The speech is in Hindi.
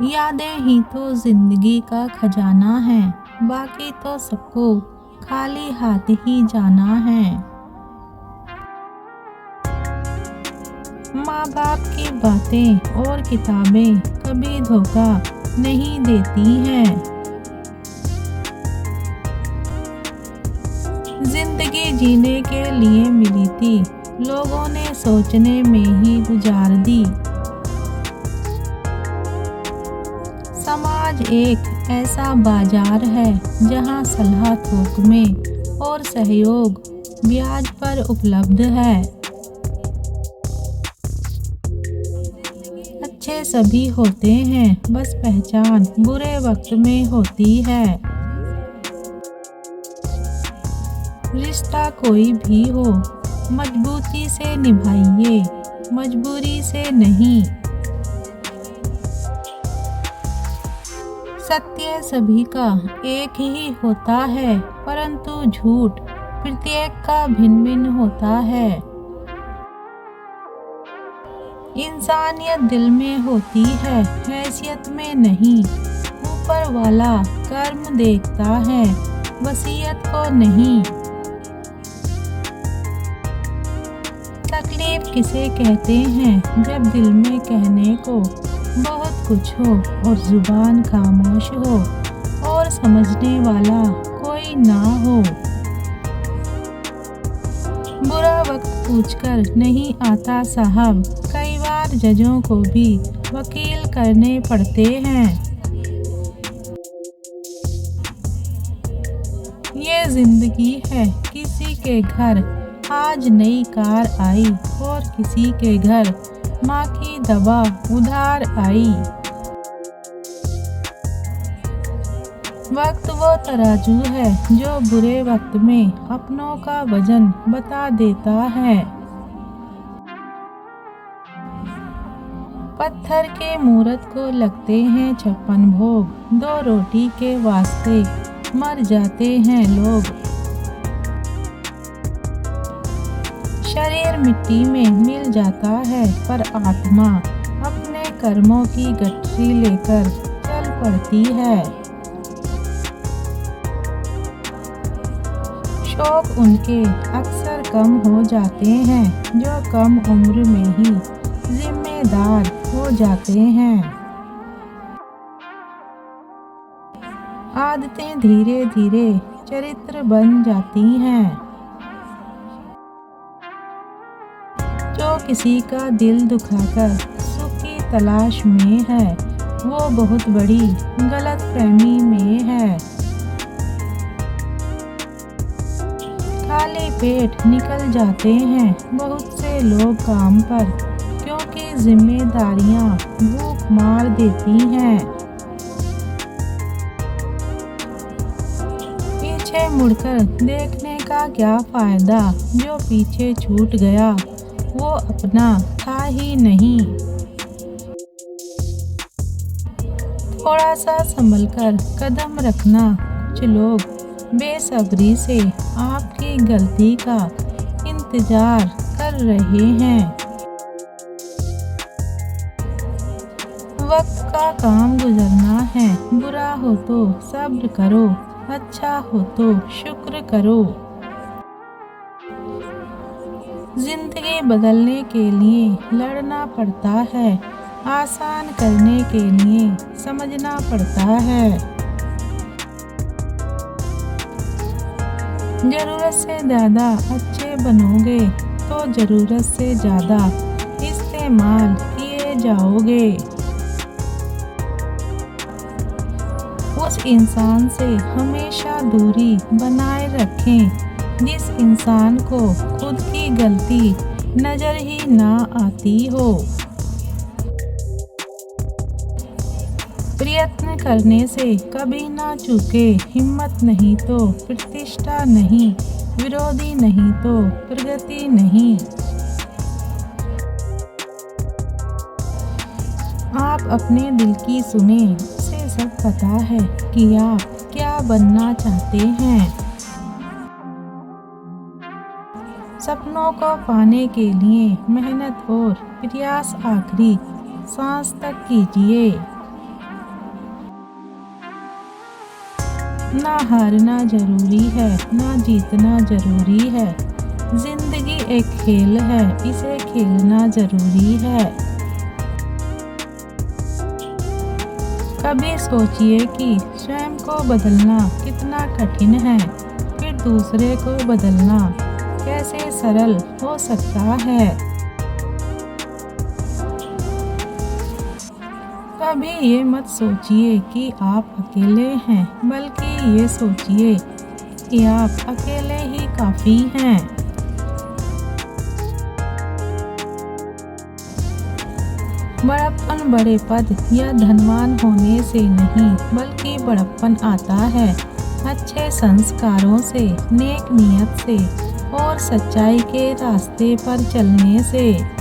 यादें ही तो जिंदगी का खजाना है, बाकी तो सबको खाली हाथ ही जाना है। माँ बाप की बातें और किताबें कभी धोखा नहीं देती हैं। जिंदगी जीने के लिए मिली थी, लोगों ने सोचने में ही गुजार दी। समाज एक ऐसा बाजार है जहां सलाह थोक में और सहयोग ब्याज पर उपलब्ध है। अच्छे सभी होते हैं, बस पहचान बुरे वक्त में होती है। रिश्ता कोई भी हो, मजबूती से निभाइए, मजबूरी से नहीं। सत्य सभी का एक ही होता है, परंतु झूठ प्रत्येक का भिन्न भिन्न होता है। इंसानियत दिल में होती है, हैसियत में नहीं। ऊपर वाला कर्म देखता है, वसीयत को नहीं। तकलीफ किसे कहते हैं जब दिल में कहने को बहुत कुछ हो और जुबान खामोश हो और समझने वाला कोई ना हो। बुरा वक्त पूछकर नहीं आता साहब, कई बार जजों को भी वकील करने पड़ते हैं। ये जिंदगी है, किसी के घर आज नई कार आई और किसी के घर माँ की दवा उधार आई। वक्त वो तराजू है जो बुरे वक्त में अपनों का वजन बता देता है। पत्थर के मूरत को लगते हैं 56 भोग, 2 रोटी के वास्ते मर जाते हैं लोग। शरीर मिट्टी में मिल जाता है, पर आत्मा अपने कर्मों की गठरी लेकर चल पड़ती है। शौक उनके अक्सर कम हो जाते हैं जो कम उम्र में ही जिम्मेदार हो जाते हैं। आदतें धीरे धीरे चरित्र बन जाती हैं। जो किसी का दिल दुखाकर सुख की तलाश में है, वो बहुत बड़ी गलतफहमी में है। खाली पेट निकल जाते हैं बहुत से लोग काम पर, क्योंकि जिम्मेदारियां भूख मार देती हैं। पीछे मुड़कर देखने का क्या फायदा, जो पीछे छूट गया वो अपना था ही नहीं। थोड़ा सा संभल कर कदम रखना, कुछ लोग बेसब्री से आपकी गलती का इंतजार कर रहे हैं। वक्त का काम गुजरना है, बुरा हो तो सब्र करो, अच्छा हो तो शुक्र करो। जिंदगी बदलने के लिए लड़ना पड़ता है, आसान करने के लिए समझना पड़ता है। जरूरत से ज़्यादा अच्छे बनोगे तो जरूरत से ज़्यादा इस्तेमाल किए जाओगे। उस इंसान से हमेशा दूरी बनाए रखें जिस इंसान को खुद की गलती नजर ही ना आती हो। प्रयत्न करने से कभी ना चूके, हिम्मत नहीं तो प्रतिष्ठा नहीं, विरोधी नहीं तो प्रगति नहीं। आप अपने दिल की सुने, उसे सब पता है कि आप क्या बनना चाहते हैं। सपनों को पाने के लिए मेहनत और प्रयास आखिरी सांस तक कीजिए। ना हारना जरूरी है, ना जीतना जरूरी है। जिंदगी एक खेल है, इसे खेलना जरूरी है। कभी सोचिए कि स्वयं को बदलना कितना कठिन है, फिर दूसरे को बदलना कैसे सरल हो सकता है। कभी ये मत सोचिए कि आप अकेले हैं, बल्कि ये सोचिए कि आप अकेले ही काफ़ी हैं। बड़प्पन बड़े पद या धनवान होने से नहीं, बल्कि बड़प्पन आता है अच्छे संस्कारों से, नेक नियत से और सच्चाई के रास्ते पर चलने से।